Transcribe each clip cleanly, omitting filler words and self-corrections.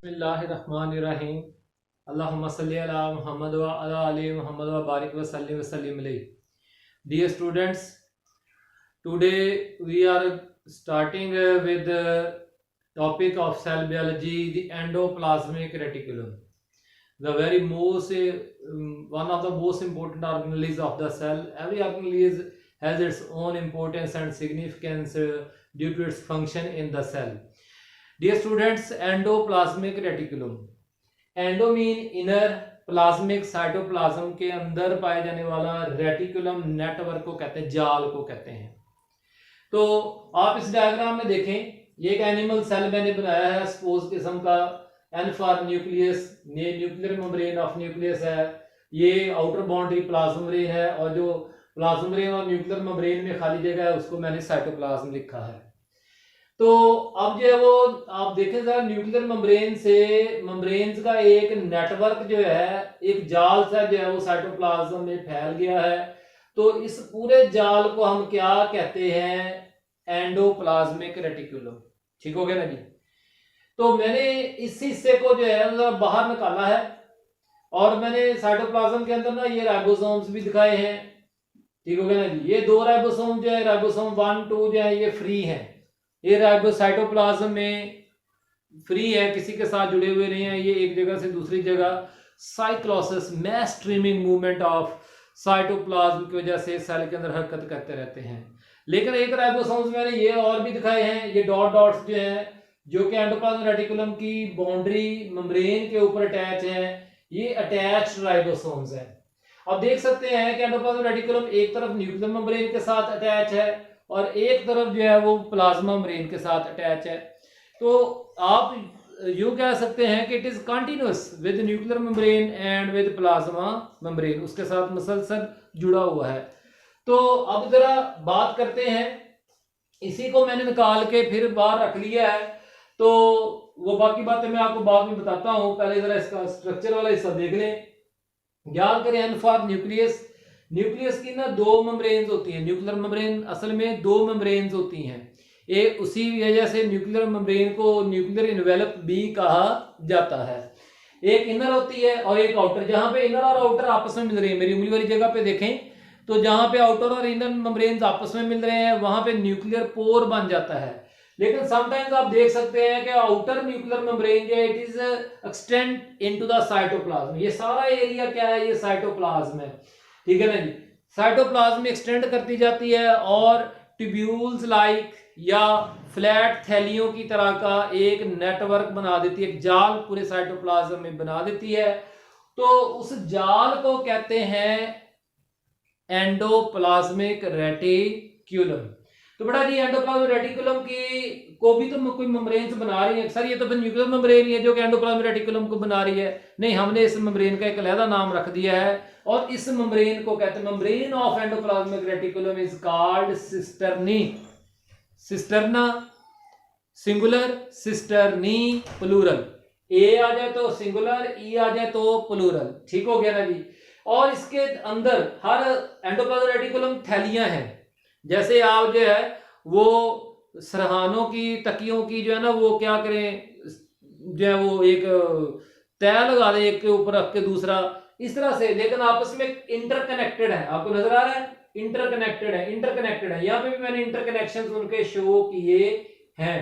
बिस्मिल्लाहिर्रहमानिर्रहीम। अल्लाहुम्मा सल्ली अला मुहम्मद व अला आलि मुहम्मद व बारिक व सल्लिम अलैहि। Dear students, today we are starting with the topic of cell biology, the endoplasmic reticulum. The very most one of the most important organelles of the cell. Every organelle has its own importance and significance due to its function in the cell. Dear students, endoplasmic reticulum. Endo mean inner, plasmic cytoplasm के अंदर पाए जाने वाला reticulum network को कहते हैं, जाल को कहते हैं। तो आप इस डायग्राम में देखें, ये एक एनिमल सेल मैंने बनाया है सपोज किस्म का। एन फॉर न्यूक्लियस, ये न्यूक्लियर मेम्ब्रेन ऑफ न्यूक्लियस है, ये आउटर बाउंड्री प्लाज्म मेम्ब्रेन है, और जो प्लाज्म मेम्ब्रेन और न्यूक्लियर मेम्ब्रेन में खाली जगह है उसको मैंने साइटोप्लाज्म लिखा है। तो अब जो है वो आप देखें जरा, न्यूक्लियर मेम्ब्रेन्स का एक नेटवर्क जो है, एक जाल सा जो है वो साइटोप्लाज्म में फैल गया है। तो इस पूरे जाल को हम क्या कहते हैं? Endoplasmic reticulum. ठीक हो गया ना जी। तो मैंने इस हिस्से को जो है जरा बाहर निकाला है, और मैंने साइटोप्लाज्म के अंदर ना ये राइबोसोम्स भी दिखाए हैं। ठीक हो गया ना जी। ये दो राइबोसोम जो है, राइबोसोम 1, 2 जो है ये फ्री है। ये राइबोसाइटोप्लाज्म में फ्री है, किसी के साथ जुड़े हुए नहीं है। ये एक जगह से दूसरी जगह cyclosis, mass streaming movement of cytoplasm की वजह से सेल के अंदर हरकत करते रहते हैं। लेकिन एक राइबोसोम्स मैंने ये और भी दिखाए हैं, ये डॉट्स जो है, जो कि एंडोप्लाज्म रेटिकुलम की बाउंड्री मेम्ब्रेन के ऊपर अटैच है। ये अटैच्ड राइबोसोम्स है। अब देख सकते हैं कि एंडोप्लाज्म रेटिकुलम एक तरफ न्यूक्लियर मेम्ब्रेन के साथ अटैच है और एक तरफ जो है वो प्लाज्मा मेम्ब्रेन के साथ अटैच है। तो आप यूं कह सकते हैं कि it is continuous with nuclear membrane and with plasma membrane, उसके साथ मुसलसल जुड़ा हुआ है। तो अब जरा बात करते हैं, इसी को मैंने निकाल के फिर बाहर रख लिया है, तो वो बाकी बातें मैं आपको बाद में बताता हूं। पहले जरा इसका स्ट्रक्चर वाला हिस्सा देख लें। याद करें, एन फॉर न्यूक्लियस, न्यूक्लियस की ना दो मेम्ब्रेन्स होती हैं। न्यूक्लियर मेम्ब्रेन असल में दो मेम्ब्रेन्स होती हैं। एक उसी वजह से न्यूक्लियर मेम्ब्रेन को न्यूक्लियर इन्वेलप भी कहा जाता है। एक इनर होती है और एक आउटर। जहां पे इनर और आउटर आपस में मिल रही है, मेरी उंगली वाली जगह पे देखें, तो जहां पे आउटर और इनर मेम्ब्रेन्स आपस में मिल रहे हैं वहां पे न्यूक्लियर पोर बन जाता है। लेकिन समटाइम्स आप देख सकते हैं कि आउटर न्यूक्लियर मेम्ब्रेन जो it is extend into the cytoplasm. ये सारा एरिया क्या है? ये साइटोप्लाज्म है। ठीक है ना जी। साइटोप्लाज्म एक्सटेंड करती जाती है और ट्यूब्यूल्स लाइक या फ्लैट थैलियों की तरह का एक नेटवर्क बना देती है, एक जाल पूरे साइटोप्लाज्म में बना देती है। तो उस जाल को कहते हैं एंडोप्लाज्मिक रेटिक्यूलम। तो बेटा जी, एंडोप्लाज्मिक रेटिकुलम की को भी तो कोई मेम्ब्रेन्स बना रही है सर, ये तो फिर न्यूक्लियर मेम्ब्रेन ही है जो कि एंडोप्लाज्मिक रेटिकुलम को बना रही है। नहीं, हमने इस मेम्ब्रेन का एक अलग नाम रख दिया है और इस मेम्ब्रेन को कहते हैं, membrane of endoplasmic reticulum is called cisternae. Cisterna singular, cisternae plural. A आ जाए तो सिंगुलर, ई आ जाए तो प्लूरल। ठीक हो गया ना जी। और इसके अंदर हर एंडोप्लाज्मिक रेटिकुलम थैलियां हैं। जैसे आप जो है वो सरहानों की, तकियों की जो है ना, वो क्या करें, जो है वो एक तय लगा दें एक के ऊपर रख के दूसरा, इस तरह से, लेकिन आपस में इंटरकनेक्टेड है। आपको नजर आ रहा है? इंटरकनेक्टेड है, इंटरकनेक्टेड है। यहाँ पे भी मैंने इंटरकनेक्शंस उनके शो किए हैं।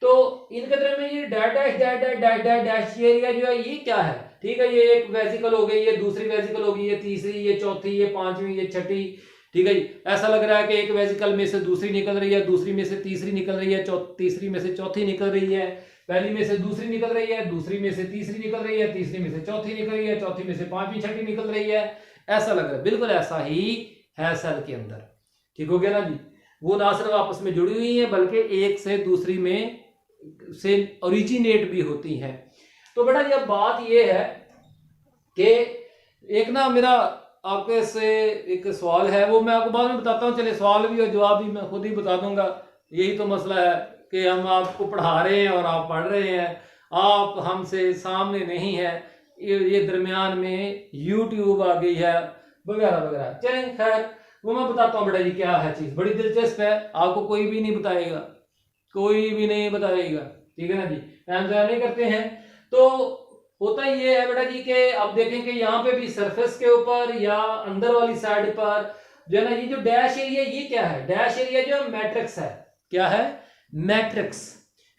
तो इनके तरह में ये dash dash dash dash dash dash dash area जो है, ये क्या है? ठीक है, ये एक वेसिकल हो गई, ये दूसरी वेसिकल होगी, ये तीसरी, ये चौथी, ये पांचवी, ये छठी। ठीक है जी। ऐसा लग रहा है कि एक वेसिकल में से दूसरी निकल रही है, दूसरी में से तीसरी निकल रही है, तीसरी में से चौथी निकल रही है, पहली में से दूसरी निकल रही है, दूसरी में से तीसरी निकल रही है, तीसरी में से चौथी निकल रही है, चौथी में से पांचवी, छठी निकल रही है। ऐसा लग रहा है, बिल्कुल ऐसा ही है सेल के अंदर। ठीक हो गया ना जी। वो ना सिर्फ आपस में जुड़ी हुई है बल्कि एक से दूसरी में से ओरिजिनेट भी होती हैं। तो बेटा ये बात ये है कि एक ना मेरा आपके से एक सवाल है, वो मैं आपको बाद में बताता हूँ। चलिए, सवाल भी और जवाब भी मैं खुद ही बता दूंगा। यही तो मसला है कि हम आपको पढ़ा रहे हैं और आप पढ़ रहे हैं, आप हमसे सामने नहीं है, ये दरमियान में यूट्यूब आ गई है वगैरह वगैरह। चलें, खैर वो मैं बताता हूँ बेटा जी क्या है चीज। बड़ी दिलचस्प है, आपको कोई भी नहीं बताएगा, कोई भी नहीं बताएगा। ठीक है ना जी। टाइम ज़ाया नहीं करते हैं। तो होता ये है बेटा जी कि अब देखें कि यहाँ पे भी सरफेस के ऊपर या अंदर वाली साइड पर जो है ना, ये जो डैश एरिया ये क्या है, डैश एरिया जो मैट्रिक्स है, क्या है, मैट्रिक्स,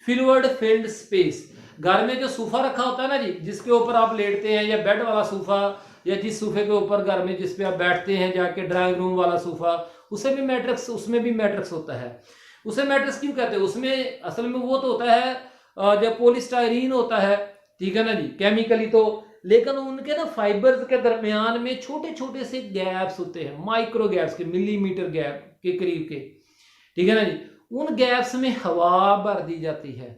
फ्लूइड फिल्ड स्पेस। घर में जो सोफा रखा होता है ना जी, जिसके ऊपर आप लेटते हैं, या बेड वाला सोफा, या जिस सोफे के ऊपर घर में जिस पे आप बैठते हैं जाके, ड्राइंग रूम वाला सोफा, उसे भी मैट्रिक्स, उसमें भी मैट्रिक्स होता है। उसे मैट्रिक्स क्यों कहते हैं, उसमें असल में वो तो होता है जो पॉलीस्टाइरीन होता है, ठीक है ना जी, केमिकली तो, लेकिन उनके ना फाइबर्स के दरमियान में छोटे छोटे से गैप्स होते हैं, माइक्रो गैप्स के, मिलीमीटर गैप के करीब के, ठीक है ना जी, उन गैप्स में हवा भर दी जाती है।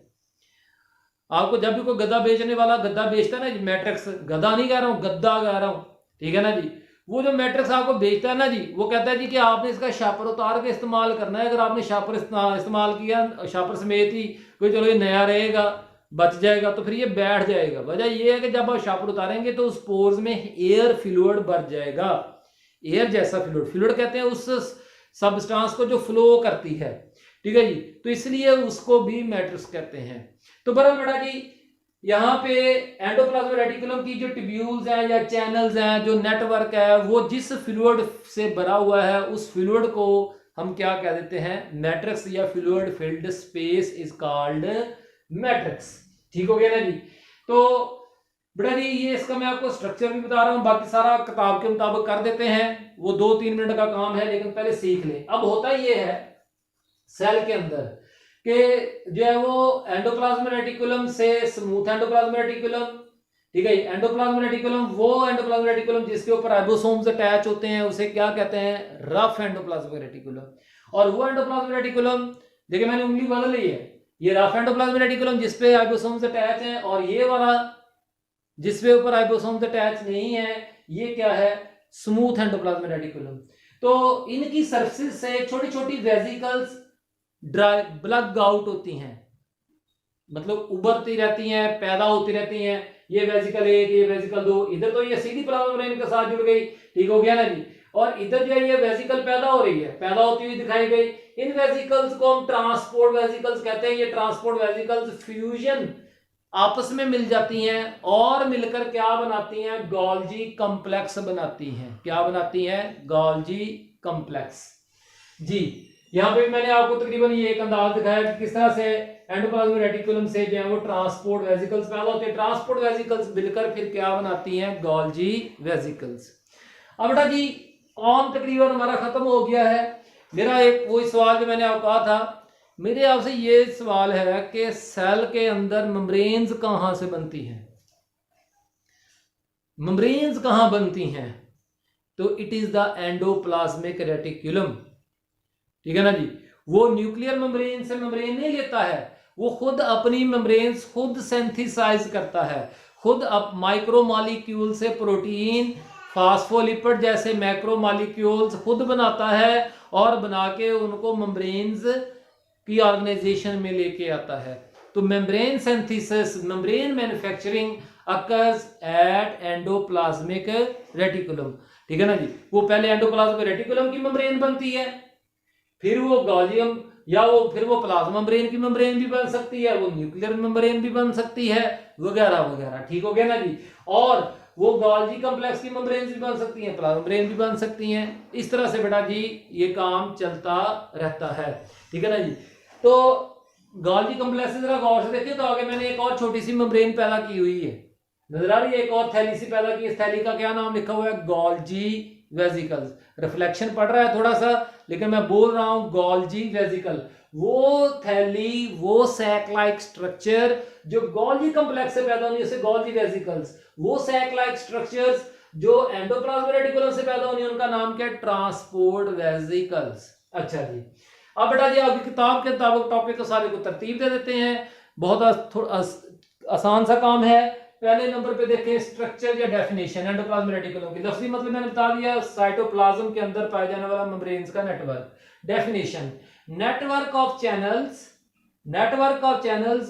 आपको जब भी कोई गद्दा बेचने वाला गद्दा बेचता है ना जी, मैट्रिक्स, गद्दा नहीं कह रहा हूं, गद्दा कह रहा हूं, ठीक है ना जी, वो जो मैट्रिक्स आपको बेचता है ना जी, वो कहता है जी कि आपने इसका शापर उतार के इस्तेमाल करना है। अगर आपने शापर इस्तेमाल किया, शापर समेत ही कोई, चलो ये नया रहेगा, बच जाएगा, तो फिर ये बैठ जाएगा। वजह ये है कि जब आप शापर उतारेंगे तो उस पोर्स में एयर फ्लूइड भर जाएगा, एयर जैसा फ्लूइड, फ्लूइड कहते हैं उस सब्सटेंस को जो फ्लो करती है, ठीक है जी, तो इसलिए उसको भी मैट्रिक्स कहते हैं। तो बराबर बेटा जी, यहाँ पे एंडोप्लाज्मिक रेटिकुलम की जो ट्यूब्यूल्स हैं या चैनल्स हैं, जो नेटवर्क है, वो जिस फ्लूइड से भरा हुआ है, उस फ्लूइड को हम क्या कह देते हैं, मैट्रिक्स, या fluid filled space is called matrix. ठीक हो गया ना जी। तो बेटा जी ये इसका मैं आपको स्ट्रक्चर भी बता रहा हूं, बाकी सारा किताब के मुताबिक कर देते हैं, वो 2-3 मिनट का काम है, लेकिन पहले सीख लें। अब होता ये है सेल के अंदर कि जो है वो एंडोप्लाज्मिक रेटिकुलम से स्मूथ एंडोप्लाज्मिक रेटिकुलम, ठीक है, एंडोप्लाज्मिक रेटिकुलम, वो एंडोप्लाज्मिक रेटिकुलम जिसके ऊपर राइबोसोम्स अटैच होते हैं, उसे क्या कहते हैं, रफ एंडोप्लाज्मिक रेटिकुलम। और वो एंडोप्लाज्मिक रेटिकुलम, देखिए मैंने उंगली बदल ली है, ये रफ एंडोप्लाज्मिक रेटिकुलम जिसपे राइबोसोम्स अटैच हैं, और ये वाला जिसपे ऊपर राइबोसोम्स अटैच नहीं है, ये क्या है, स्मूथ एंडोप्लाज्मिक रेटिकुलम। तो इनकी सरफेस से छोटी छोटी वेसिकल्स ड्राई ब्लग आउट होती हैं, मतलब उभरती रहती हैं, पैदा होती रहती हैं, ये वेसिकल 1, ये वेसिकल 2, इधर तो ये सीधी प्लाज्मा मेम्ब्रेन के साथ जुड़ गई, ठीक हो गया ना जी, और इधर जो है ये वेसिकल पैदा हो रही है, पैदा होती हुई दिखाई गई। इन वेसिकल्स को हम ट्रांसपोर्ट वेसिकल्स कहते हैं। ये ट्रांसपोर्ट वेसिकल्स फ्यूजन आपस में मिल जाती हैं और मिलकर क्या बनाती हैं, गोल्जी कॉम्प्लेक्स बनाती हैं। क्या बनाती हैं, गोल्जी कॉम्प्लेक्स जी। यहाँ पे मैंने आपको तकरीबन ये एक अंदाज दिखाया कि किस तरह से एंडोप्लाज्मिक रेटिकुलम से जो है वो ट्रांसपोर्ट वेसिकल्स पैदा होते हैं, ट्रांसपोर्ट वेसिकल्स मिलकर फिर क्या बनाती हैं, गोल्जी वेसिकल्स। अब बेटा जी ऑन तकरीबन हमारा खत्म हो गया है। मेरा एक वही सवाल जो मैंने आपको कहा था, मेरे आपसे ये सवाल है कि सेल के अंदर मेम्ब्रेन्स कहां से बनती हैं, मेम्ब्रेन्स कहां बनती हैं, तो it is the endoplasmic reticulum, ठीक है ना जी। वो न्यूक्लियर मेम्ब्रेन से मेम्ब्रेन नहीं लेता है, वो खुद अपनी मेम्ब्रेन्स खुद सिंथेसाइज करता है, खुद अब माइक्रोमॉलिक्यूल से प्रोटीन, फास्फोलिपिड जैसे मैक्रोमॉलिक्यूल्स खुद बनाता है, और बना के उनको मेम्ब्रेन्स की ऑर्गेनाइजेशन में लेके आता है। तो membrane synthesis, membrane manufacturing occurs at endoplasmic reticulum, ठीक है ना जी। वो पहले एंडोप्लाज्मिक रेटिकुलम की मेम्ब्रेन बनती है, फिर वो गॉलियम या वो फिर वो प्लाज्मा मेम्ब्रेन की मेम्ब्रेन भी बन सकती है, वो न्यूक्लियर मेम्ब्रेन भी बन सकती है, वगैरह वगैरह, ठीक हो गया ना जी। और वो गोल्जी कॉम्प्लेक्स की मेम्ब्रेन भी बन सकती हैं, प्लाज्मा मेम्ब्रेन भी बन सकती हैं। इस तरह से बेटा जी ये काम चलता रहता है, ठीक है ना जी। तो गोल्जी कॉम्प्लेक्स जरा गौर से देखिए, तो आगे मैंने एक और छोटी सी मेम्ब्रेन पैदा की हुई है, नजर आ रही है, एक और थैली सी पैदा की। इस थैली का क्या नाम लिखा हुआ है, गोल्जी वेसिकल्स। रिफ्लेक्शन पड़ रहा है थोड़ा सा, लेकिन मैं बोल रहा हूं गोल्जी वेसिकल, वो थैली, वो सैक लाइक स्ट्रक्चर जो गोल्जी कॉम्प्लेक्स से पैदा होनी है, उसे गोल्जी वेसिकल्स। वो सैक लाइक स्ट्रक्चर्स जो एंडोप्लाज्मिक रेटिकुलम से पैदा होनी है, उनका नाम क्या है, ट्रांसपोर्ट वेसिकल्स। अच्छा जी, अब बेटा जी आपकी किताब के मुताबिक टॉपिक को सारे को तरतीब दे देते हैं। बहुत आसान सा काम है। पहले नंबर पे देखें स्ट्रक्चर या डेफिनेशन एंडोप्लाज्मिक रेटिकुलम की। लफ्जी मतलब मैंने बता दिया, साइटोप्लाज्म के अंदर पाए जाने वाला मेम्ब्रेन्स का network. Definition, network of channels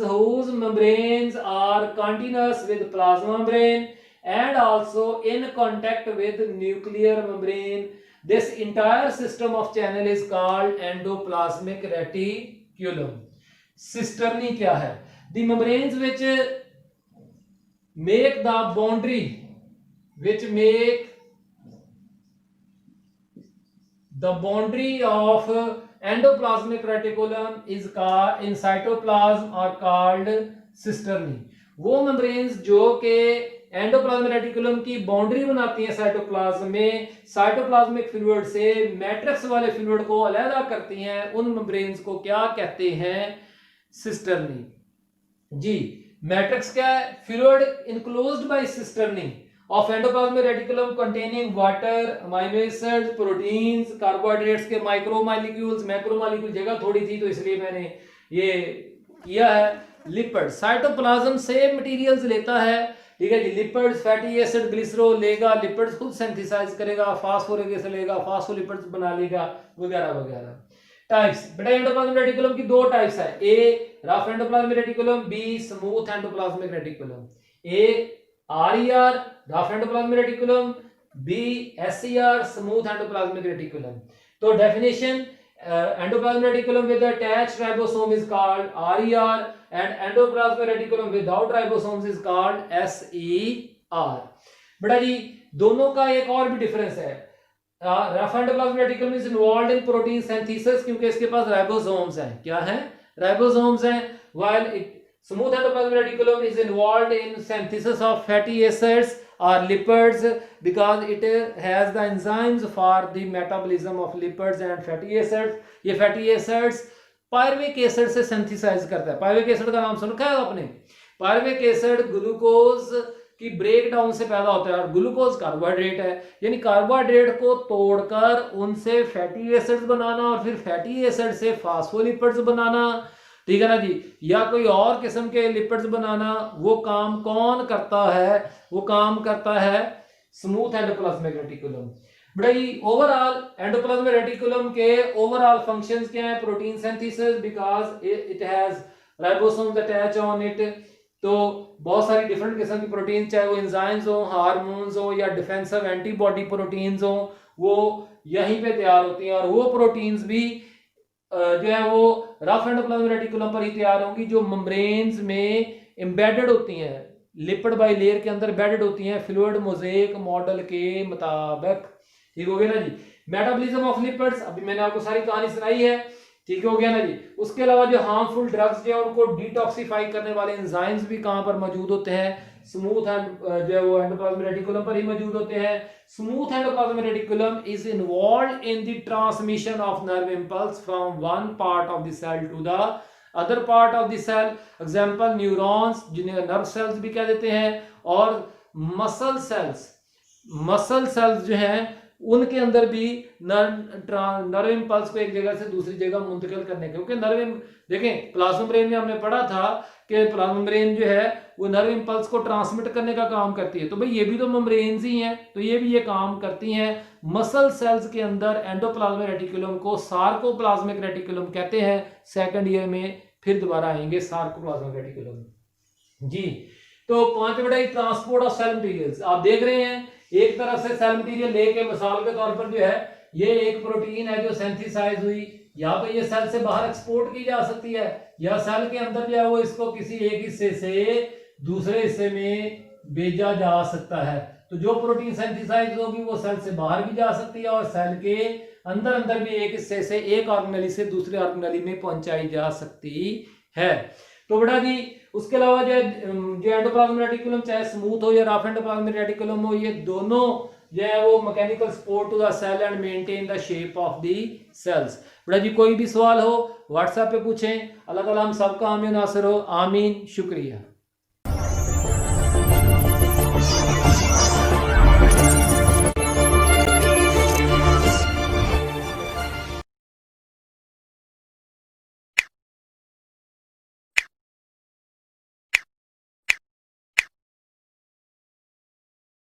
whose membranes are continuous with plasma membrane and also in contact with nuclear membrane. This entire system of channel is called endoplasmic reticulum. Cisternae क्या है? The membranes which make the boundary, which make the boundary of endoplasmic reticulum is called in cytoplasm are called cisternae. वो membranes जो के endoplasmic reticulum की boundary बनाती हैं cytoplasm में, cytoplasmic fluid से मैट्रिक्स वाले फ्लूइड को अलग करती हैं, उन मेम्ब्रेन्स को क्या कहते हैं? सिस्टर्नी। जी, मैट्रिक्स क्या है? Fluid enclosed bye cisternae of endoplasmic reticulum containing water, amino acids, proteins, carbohydrates के माइक्रोमोलिक्यूल्स, मैक्रोमोलिक्यूल जगह थोड़ी थी तो इसलिए मैंने ये किया है। लिपिड साइटोप्लाज्म से मटेरियल्स लेता है, ठीक है जी। लिपिड्स, फैटी एसिड, ग्लिसरॉल लेगा, लिपिड्स खुद सिंथेसाइज करेगा, फास्फोरिक एसिड लेगा, फास्फोलिपिड्स बना लेगा, वगैरह वगैरह। टाइप्स, बेटा एंडोप्लाज्मिक रेटिकुलम की दो टाइप्स है, A rough endoplasmic reticulum, B smooth endoplasmic reticulum. A RER rough endoplasmic reticulum, B SER smooth endoplasmic reticulum. तो definition, endoplasmic reticulum with attached ribosome is called RER and endoplasmic reticulum without ribosomes is called SER। बेटा जी दोनों का एक और भी difference है। Rough endoplasmic reticulum is involved in protein synthesis क्योंकि इसके पास राइबोसोम्स हैं। क्या है? राइबोसोम्स हैं। while it smooth endoplasmic reticulum is involved in synthesis of fatty acids or lipids because it has the enzymes for the metabolism of lipids and fatty acids। ये fatty acids pyruvic acid से synthesise करता है। Pyruvic acid का नाम सुन रखा है आपने? Pyruvic acid glucose की ब्रेक डाउन से पैदा होता है और ग्लूकोज कार्बोहाइड्रेट है, यानी कार्बोहाइड्रेट को तोड़कर उनसे फैटी एसिड्स बनाना और फिर फैटी एसिड से फास्फोलिपिड्स बनाना, ठीक है ना जी, या कोई और किस्म के लिपिड्स बनाना, वो काम कौन करता है? वो काम करता है स्मूथ एंडोप्लाज्मिक रेटिकुलम। बेटा ये ओवरऑल एंडोप्लाज्मिक रेटिकुलम के ओवरऑल फंक्शंस क्या है? Protein synthesis because it has ribosomes attach on it. तो बहुत सारी डिफरेंट किस्म की प्रोटीन, चाहे वो एंजाइम्स हो, हार्मोन्स हो या डिफेंसिव एंटीबॉडी प्रोटीन्स हो, वो यहीं पे तैयार होती हैं और वो प्रोटीन्स भी जो है वो रफ एंडोप्लाज्मिक रेटिकुलम पर ही तैयार होंगी जो मेम्ब्रेन्स में एम्बेडेड होती हैं, लिपिड बाय लेयर के अंदर एम्बेडेड होती हैं फ्लूइड मोज़ेक मॉडल के मुताबिक। ठीक हो गया ना जी। मेटाबॉलिज्म ऑफ लिपिड्स, अभी मैंने आपको सारी कहानी सुनाई है, ठीक हो गया ना जी। उसके अलावा जो हार्मफुल ड्रग्स जो है उनको डिटॉक्सिफाई करने वाले एंजाइम्स भी कहां पर मौजूद होते हैं? स्मूथ एंड जो है वो एंडोप्लाज्मिक रेटिकुलम पर ही मौजूद होते हैं। Smooth endoplasmic reticulum is involved in the transmission of nerve impulse from one part of the cell to the other part of the cell. Example neurons, जिन्हें नर्व सेल्स भी कह देते हैं, और मसल सेल्स। मसल सेल्स जो हैं उनके अंदर भी नर्व इंपल्स को एक जगह से दूसरी जगह मुंतकिल करने के, क्योंकि नर्व देखें प्लाज्मा ब्रेन में हमने पढ़ा था कि प्लाज्मा ब्रेन जो है वो नर्व इंपल्स को ट्रांसमिट करने का काम करती है। तो भाई ये भी तो मेम्ब्रेन्स ही हैं, तो ये भी ये काम करती हैं। मसल सेल्स के अंदर एंडोप्लाज्मिक रेटिकुलम को सार्कोप्लाज्मिक रेटिकुलम कहते हैं। सेकंड ईयर में फिर दोबारा आएंगे सार्कोप्लाज्मिक रेटिकुलम जी। तो 5 बेटा ट्रांसपोर्ट ऑफ सेल मटेरियल्स आप देख रहे हैं। एक तरफ से सेल मटेरियल लेके मिसाल के तौर पर जो है ये एक प्रोटीन है जो सिंथेसाइज हुई, या तो ये सेल से बाहर एक्सपोर्ट की जा सकती है या सेल के अंदर जो है वो इसको किसी एक हिस्से से दूसरे हिस्से में भेजा जा सकता है। तो जो प्रोटीन सिंथेसाइज होगी वो सेल से बाहर भी जा सकती है और सेल के अंदर अंदर भी एक हिस्से से एक ऑर्गेनेली से दूसरे ऑर्गेनेली में पहुंचाई जा सकती है। तो बेटा जी उसके अलावा जो एंडोप्लाज्मिक रेटिकुलम चाहे स्मूथ हो या रफ एंडोप्लाज्मिक रेटिकुलम हो, ये दोनों जो है वो mechanical support to the cell and maintain the shape of the cells. बेटा जी कोई भी सवाल हो व्हाट्सएप पे पूछें। अल्लाह ताला हम सबका आमीन नासिर हो। आमीन। शुक्रिया।